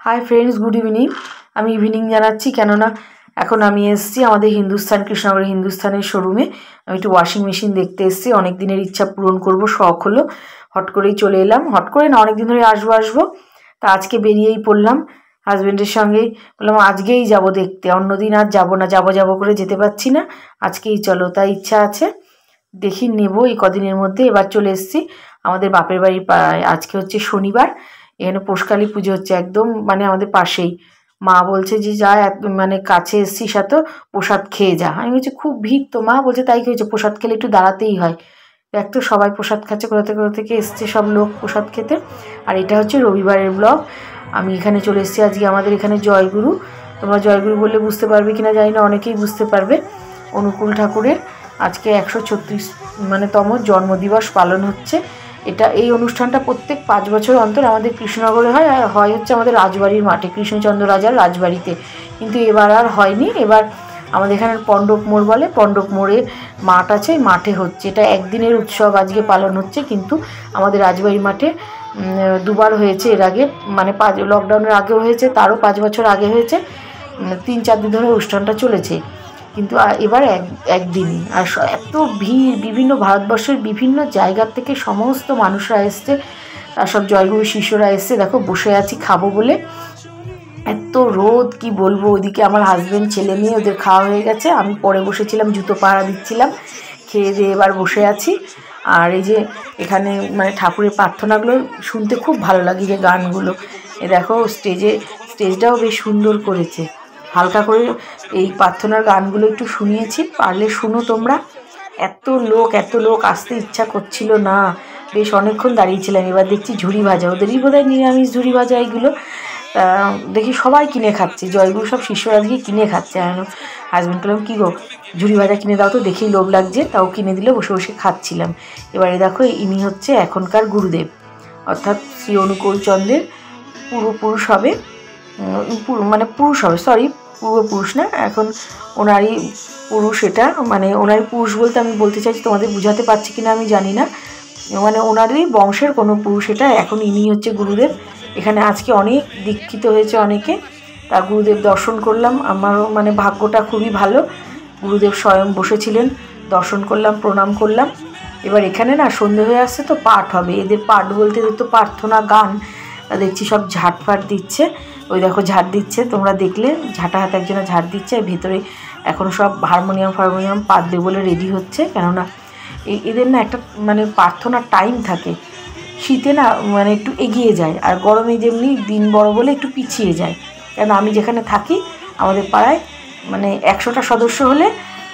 Hi friends good evening. আমি evening জানাচ্ছি কেননা এখন আমি এসেছি আমাদের হিন্দুস্তান কৃষ্ণনগরের হিন্দুস্তানের শোরুমে। আমি একটু ওয়াশিং মেশিন দেখতে এসেছি, অনেক দিনের ইচ্ছা পূরণ করব, শখ হলো, হট করেই চলে এলাম। হট করে না, অনেক দিন ধরে আসবো তা আজকে বেরিয়েই পড়লাম হাজব্যান্ডের সঙ্গেই। বললাম আজকেই যাব দেখতে, অন্যদিন আর যাব না, যাব করে যেতে পারছি না, আজকেই চলো। তাই ইচ্ছা আছে, দেখি নেব এই কদিনের মধ্যে। এবার চলে এসেছি আমাদের বাপের বাড়ির পাড়ায়। আজকে হচ্ছে শনিবার, এখানে পোষকালী পুজো হচ্ছে একদম মানে আমাদের পাশেই। মা বলছে যে যা মানে কাছে এসছিস এত, প্রসাদ খেয়ে যা। আমি বলছি খুব ভিড় তো। মা বলছে তাই খেয়েছে, প্রসাদ খেলে একটু দাঁড়াতেই হয়। দেখ তো সবাই প্রসাদ খাচ্ছে, কোথা থেকে এসছে সব লোক প্রসাদ খেতে। আর এটা হচ্ছে রবিবারের ব্লগ। আমি এখানে চলে এসেছি আজকে আমাদের এখানে জয়গুরু। তোমরা জয়গুরু বললে বুঝতে পারবে কিনা জানি না, অনেকেই বুঝতে পারবে। অনুকূল ঠাকুরের আজকে 136 তম জন্মদিবস পালন হচ্ছে। এটা এই অনুষ্ঠানটা প্রত্যেক 5 বছর অন্তর আমাদের কৃষ্ণনগরে হয়, আর হয় হচ্ছে আমাদের রাজবাড়ির মাঠে, কৃষ্ণচন্দ্র রাজার রাজবাড়িতে। কিন্তু এবার আর হয়নি, এবার আমাদের এখানে পণ্ডপ মোড় বলে, পণ্ডপ মোড়ে মাঠ আছে, মাঠে হচ্ছে। এটা একদিনের উৎসব আজকে পালন হচ্ছে, কিন্তু আমাদের রাজবাড়ির মাঠে দুবার হয়েছে এর আগে, মানে লকডাউনের আগেও হয়েছে, তারও 5 বছর আগে হয়েছে। 3-4 দিন ধরে অনুষ্ঠানটা চলেছে, কিন্তু এবার একদিনই। আর এত ভিড়, বিভিন্ন ভারতবর্ষের বিভিন্ন জায়গার থেকে সমস্ত মানুষরা এসছে, তার সব জয়গুরু শিষ্যরা এসছে। দেখো বসে আছি খাবো বলে, এত রোদ কি বলবো। ওইদিকে আমার হাজব্যান্ড, ছেলে মেয়ে, ওদের খাওয়া হয়ে গেছে, আমি পরে বসেছিলাম, জুতো পাহারা দিচ্ছিলাম। খেয়ে দিয়ে এবার বসে আছি। আর এই যে এখানে মানে ঠাকুরের প্রার্থনাগুলো শুনতে খুব ভালো লাগে, যে গানগুলো। এ দেখো স্টেজটাও বেশ সুন্দর করেছে, হালকা করে এই প্রার্থনার গানগুলো একটু শুনিয়েছি, পারলে শুনো তোমরা। এত লোক, আসতে ইচ্ছা করছিল না, বেশ অনেকক্ষণ দাঁড়িয়েছিলাম। এবার দেখছি ঝুড়ি ভাজা, ওদেরই বোধহয় নিরামিষ ঝুড়ি ভাজা এগুলো। দেখি সবাই কিনে খাচ্ছে, জয়গুরু সব শিষ্যরা দিকে কিনে খাচ্ছে। হাজব্যান্ড বললাম কী গো, ঝুড়ি ভাজা কিনে দাও তো, দেখেই লোভ লাগছে। তাও কিনে দিলে, বসে বসে খাচ্ছিলাম। এবারে দেখো ইনি হচ্ছে এখনকার গুরুদেব, অর্থাৎ শ্রী অনুকূল চন্দ্রের পূর্বপুরুষ হবে, পূর্বপুরুষ না, এখন ওনারই পুরুষ। এটা মানে ওনারই পুরুষ বলতে আমি বলতে চাইছি, তোমাদের বুঝাতে পারছি কিনা আমি জানি না, মানে ওনারই বংশের কোনো পুরুষ এটা। এখন ইনি হচ্ছে গুরুদেব। এখানে আজকে অনেক দীক্ষিত হয়েছে অনেকে, তা গুরুদেব দর্শন করলাম। আমারও মানে ভাগ্যটা খুবই ভালো, গুরুদেব স্বয়ং বসেছিলেন, দর্শন করলাম, প্রণাম করলাম। এবার এখানে না সন্ধে হয়ে আসছে তো পাঠ হবে, এদের পাঠ বলতে এদের তো প্রার্থনা গান। দেখছি সব ঝাড় দিচ্ছে, ওই দেখো ঝাড় দিচ্ছে, তোমরা দেখলে ঝাঁটা হাতে একজনে ঝাড় দিচ্ছে। ভেতরে এখন সব হারমোনিয়াম পাতবে বলে রেডি হচ্ছে, কেননা এদের না একটা মানে প্রার্থনার টাইম থাকে। শীতে না মানে একটু এগিয়ে যায়, আর গরমে যেমনি দিন বড় বলে একটু পিছিয়ে যায়। কেন আমি যেখানে থাকি আমাদের পাড়ায় মানে 100টা সদস্য হলে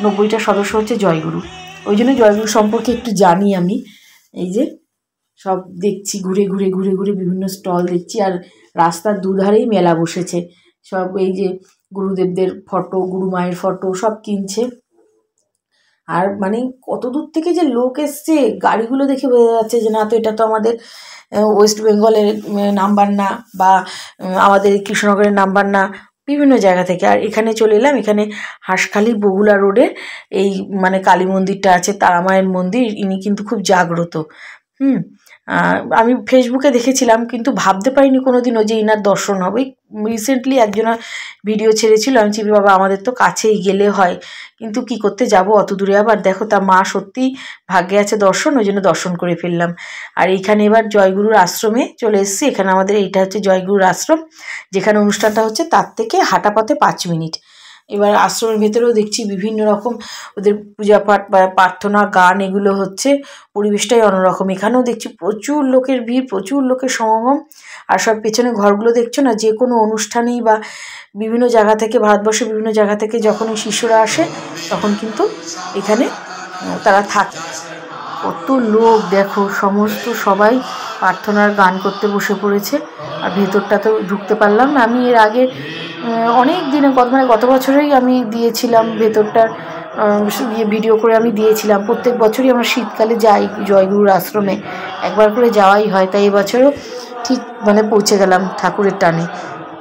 90টা সদস্য হচ্ছে জয়গুরু। ওই জন্য জয়গুরু সম্পর্কে একটু জানি আমি। এই যে সব দেখছি, ঘুরে বিভিন্ন স্টল দেখছি, আর রাস্তার দুধারেই মেলা বসেছে। সব এই যে গুরুদেবদের ফটো, গুরু মায়ের ফটো সব কিনছে। আর মানে কত দূর থেকে যে লোক এসছে, গাড়িগুলো দেখে বোঝা যাচ্ছে যে না, তো এটা তো আমাদের ওয়েস্ট বেঙ্গলের নাম্বার না, বা আমাদের কৃষ্ণনগরের নাম্বার না, বিভিন্ন জায়গা থেকে। আর এখানে চলে এলাম, এখানে হাঁসখালি বগুলা রোডে এই মানে কালী মন্দিরটা আছে, তারামায়ের মন্দির। ইনি কিন্তু খুব জাগ্রত। আমি ফেসবুকে দেখেছিলাম, কিন্তু ভাবতে পারিনি কোনোদিনও যে ইনার দর্শন হবে। রিসেন্টলি একজনা ভিডিও ছেড়েছিল, আমি চিবি বাবা আমাদের তো কাছেই, গেলে হয়, কিন্তু কি করতে যাব অত দূরে। আবার দেখো তা মা সত্যিই ভাগ্যে আছে দর্শন, ওই জন্য দর্শন করে ফেললাম। আর এইখানে এবার জয়গুরুর আশ্রমে চলে এসেছি। এখানে আমাদের এইটা হচ্ছে জয়গুরুর আশ্রম, যেখানে অনুষ্ঠানটা হচ্ছে তার থেকে হাঁটা পথে 5 মিনিট। এবার আশ্রমের ভেতরেও দেখছি বিভিন্ন রকম ওদের পূজা পাঠ বা প্রার্থনা গান এগুলো হচ্ছে, পরিবেশটাই অন্যরকম। এখানেও দেখছি প্রচুর লোকের ভিড়, প্রচুর লোকের সমাগম। আর সব পেছনে ঘরগুলো দেখছো না, যে কোনো অনুষ্ঠানেই বা বিভিন্ন জায়গা থেকে, ভারতবর্ষের বিভিন্ন জায়গা থেকে যখন এই শিষ্যরা আসে তখন কিন্তু এখানে তারা থাকে। কত লোক দেখো, সমস্ত সবাই প্রার্থনার গান করতে বসে পড়েছে। আর ভেতরটা তো ঢুকতে পারলাম না। আমি এর আগে অনেক দিনে গত বছরেই আমি দিয়েছিলাম ভেতরটার ভিডিও করে আমি দিয়েছিলাম। প্রত্যেক বছরই আমরা শীতকালে যাই জয়গুরুর আশ্রমে, একবার করে যাওয়াই হয়। তাই এবছরও ঠিক মানে পৌঁছে গেলাম ঠাকুরের টানে।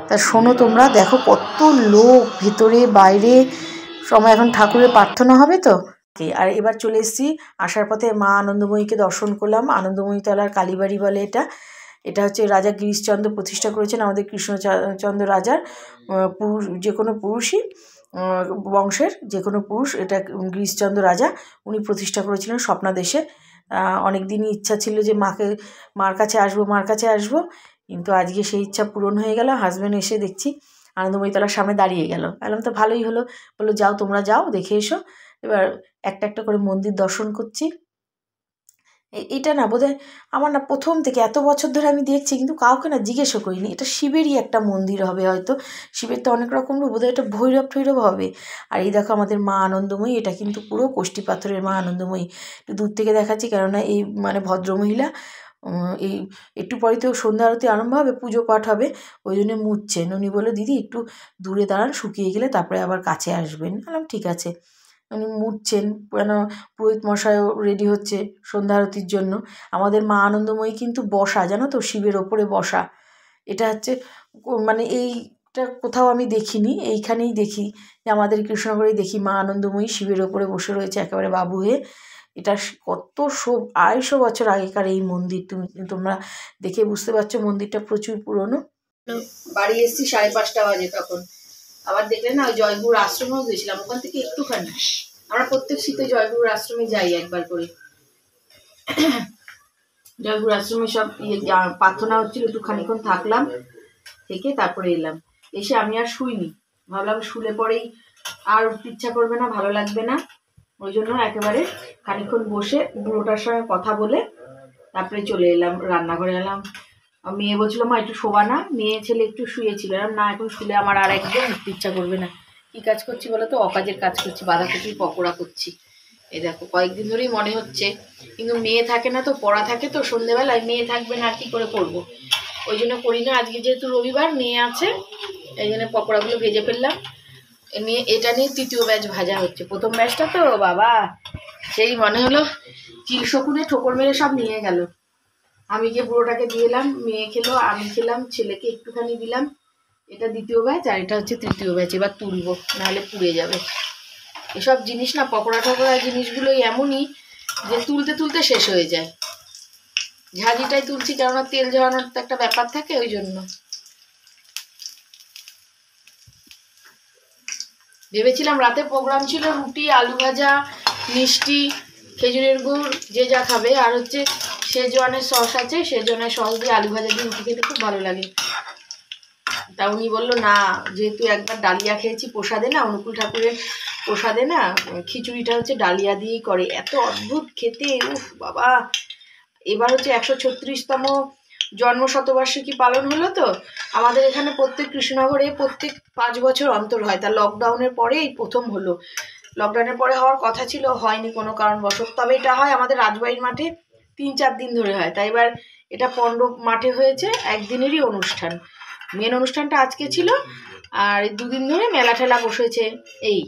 তা শোনো তোমরা, দেখো কত লোক ভেতরে বাইরে, সময় এখন ঠাকুরের প্রার্থনা হবে তো। আর এবার চলে এসেছি, আসার পথে মা আনন্দময়ীকে দর্শন করলাম। আনন্দময়ী তলার কালীবাড়ি বলে এটা। এটা হচ্ছে রাজা গিরিশচন্দ্র প্রতিষ্ঠা করেছেন, আমাদের কৃষ্ণচন্দ্র রাজার পুরুষ, যে কোনো পুরুষই বংশের যে কোনো পুরুষ, এটা গিরিশচন্দ্র রাজা উনি প্রতিষ্ঠা করেছিলেন স্বপ্নাদেশে। অনেক দিনই ইচ্ছা ছিল যে মার কাছে আসবো, কিন্তু আজকে সেই ইচ্ছা পূরণ হয়ে গেল। হাজব্যান্ড এসে দেখছি আনন্দময়ী তলার সামনে দাঁড়িয়ে গেল। বললাম তো ভালোই হলো, বললো যাও তোমরা যাও দেখে এসো। এবার একটা একটা করে মন্দির দর্শন করছি। এটা না বোধহয় আমার না প্রথম থেকে এত বছর ধরে আমি দেখছি, কিন্তু কাউকে না জিজ্ঞেসও করিনি এটা শিবেরই একটা মন্দির হবে হয়তো। শিবের তো অনেক রকম রূপ, বোধহয় এটা ভৈরব ঠৈরব হবে। আর এই দেখো আমাদের মা আনন্দময়ী, এটা কিন্তু পুরো কোষ্ঠী পাথরের মা আনন্দময়ী। একটু দূর থেকে দেখাচ্ছি, কেননা এই মানে ভদ্রমহিলা এই একটু পরে তো সন্ধ্যা আরতি আরম্ভ হবে, পুজো পাঠ হবে, ওই জন্য মুছছেন। উনি বললো দিদি একটু দূরে দাঁড়ান, শুকিয়ে গেলে তারপরে আবার কাছে আসবেন। বললাম ঠিক আছে। উনি মুছছেন, কেন পুরোহিত মশাইও রেডি হচ্ছে সন্ধ্যা আরতির জন্য। আমাদের মা আনন্দময়ী কিন্তু বসা, জানো তো, শিবের ওপরে বসা। এটা হচ্ছে মানে এইটা কোথাও আমি দেখিনি, এইখানেই দেখি যে আমাদের কৃষ্ণনগরেই দেখি মা আনন্দময়ী শিবের ওপরে বসে রয়েছে একেবারে বাবু হয়ে। এটা কত 250 বছর আগেকার এই মন্দির, তোমরা দেখে বুঝতে পারছো মন্দিরটা প্রচুর পুরনো। বাড়ি এসেছি 5:30 বাজে, তখন আবার দেখলে না ওই জয়গুরুর আশ্রমেও গেছিলাম, ওখান থেকে একটুখানি। আমরা প্রত্যেক শীতে জয়গুরুর আশ্রমে যাই একবার করে। জয়গুরুর আশ্রমে সব প্রার্থনা হচ্ছিল, একটু খানিক্ষণ থাকলাম, থেকে তারপরে এলাম। এসে আমি আর শুইনি, ভাবলাম শুলে পরেই আর উঠতে ইচ্ছা করবে না, ভালো লাগবে না, ওই জন্য একেবারে খানিক্ষণ বসে বুড়োটার সঙ্গে কথা বলে তারপরে চলে এলাম রান্নাঘরে। এলাম, মেয়ে বলছিল মা একটু শোবা না, মেয়ে ছেলে একটু শুয়েছিল। না এখন শুলে আমার আর একদম উঠতে ইচ্ছা করবে না। কী কাজ করছি বলো তো? অকাজের কাজ করছি, বাঁধাকপির পকোড়া করছি। এই দেখো কয়েকদিন ধরেই মনে হচ্ছে, কিন্তু মেয়ে থাকে না তো, পড়া থাকে তো সন্ধেবেলায়, মেয়ে থাকবে না আর কী করে করবো, ওই জন্য করি না। আজকে যেহেতু রবিবার মেয়ে আছে, এই জন্য পকোড়াগুলো ভেজে ফেললাম। এটা নিয়ে তৃতীয় ব্যাচ ভাজা হচ্ছে। প্রথম ব্যাচটা তো বাবা সেই মনে হলো চিল শকুনে ঠোকর মেরে সব নিয়ে গেল। আমি গিয়ে বুড়োটাকে দিয়ে এলাম, মেয়ে খেলো, আমি খেলাম, ছেলেকে একটুখানি দিলাম। এটা দ্বিতীয় ব্যাচ আর এটা হচ্ছে তৃতীয় ব্যাচ। এবার তুলবো, নাহলে পুড়ে যাবে। এসব জিনিস না, পকোড়া টকোড়া জিনিসগুলোই এমনই যে তুলতে তুলতে শেষ হয়ে যায়। ঝাঁঝিটাই তুলছি, কেননা তেল ঝরানোর তো একটা ব্যাপার থাকে, ওই জন্য। ভেবেছিলাম রাতে প্রোগ্রাম ছিল রুটি, আলু ভাজা, মিষ্টি, খেজুরের গুড়, যে যা খাবে, আর হচ্ছে শেজওয়ানের সস আছে, শেজওয়ানের সস দিয়ে আলু ভাজা দিয়ে রুটি খেতে খুব ভালো লাগে। তা উনি বললো না, যেহেতু একবার ডালিয়া খেয়েছি প্রসাদে না, অনুকূল ঠাকুরের প্রসাদে না, খিচুড়িটা হচ্ছে ডালিয়া দিয়েই করে, এত অদ্ভুত খেতে, উফ বাবা। এবার হচ্ছে 136তম জন্মশতবার্ষিকী পালন হলো তো আমাদের এখানে, প্রত্যেক কৃষ্ণনগরে প্রত্যেক 5 বছর অন্তর হয়। তা লকডাউনের পরে এই প্রথম হলো। লকডাউনের পরে হওয়ার কথা ছিল, হয়নি কোনো কারণবশত। তবে এটা হয় আমাদের রাজবাড়ির মাঠে 3-4 দিন ধরে হয়। তাই এবার এটা পণ্ডব মাঠে হয়েছে, একদিনেরই অনুষ্ঠান। মেন অনুষ্ঠানটা আজকে ছিল, আর 2 দিন ধরে মেলা ঠেলা বসেছে। এই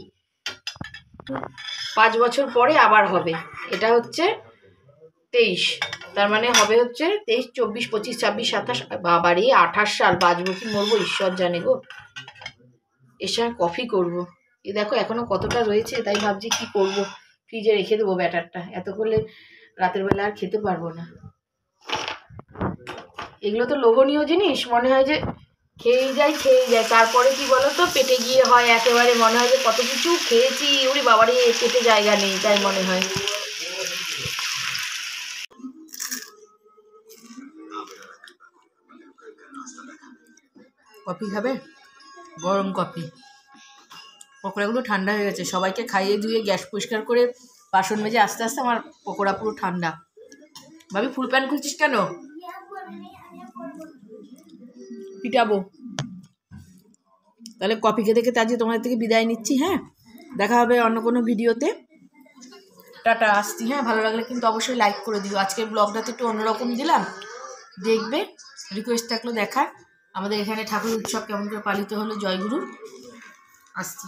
5 বছর পরে আবার হবে। এটা হচ্ছে 23, তার মানে হবে হচ্ছে 23, 24, 25, 26, 27, বাবারে 28 সাল। বাঁচবো কি মরবো ঈশ্বর জানে গো। এর সঙ্গে কফি করবো। এ দেখো এখনো কতটা রয়েছে, তাই ভাবছি কি করব, ফ্রিজে রেখে দেবো ব্যাটারটা, এত করলে রাতের বেলা আর খেতে পারবো না। এগুলো তো লোভনীয় জিনিস, মনে হয় যে খেয়েই যাই, তারপরে কি বলো তো, পেটে গিয়ে হয় একেবারে মনে হয় যে কত কিছু খেয়েছি, ওরে বাবারে পেটে জায়গা নেই, তাই মনে হয়। কফি খাবে? গরম কফি। পকোড়াগুলো ঠান্ডা হয়ে গেছে, সবাইকে খাইয়ে ধুয়ে গ্যাস পরিষ্কার করে বাসন মেজে আস্তে আস্তে আমার পকোড়া পুরো ঠান্ডা। ভাবি ফুল প্যান্ট খুলছিস কেন? পিটাবো। তাহলে কফি খেতে খেতে আজকে তোমাদের থেকে বিদায় নিচ্ছি। হ্যাঁ, দেখা হবে অন্য কোনো ভিডিওতে। টাটা, আসছি। হ্যাঁ, ভালো লাগলে কিন্তু অবশ্যই লাইক করে দিও। আজকের ব্লগটা তো একটু অন্যরকম দিলাম, দেখবে। রিকোয়েস্ট থাকলো দেখার। আমাদের এখানে ঠাকুর উৎসব কেমন করে পালিত হলো জয়গুরুর। আসছি।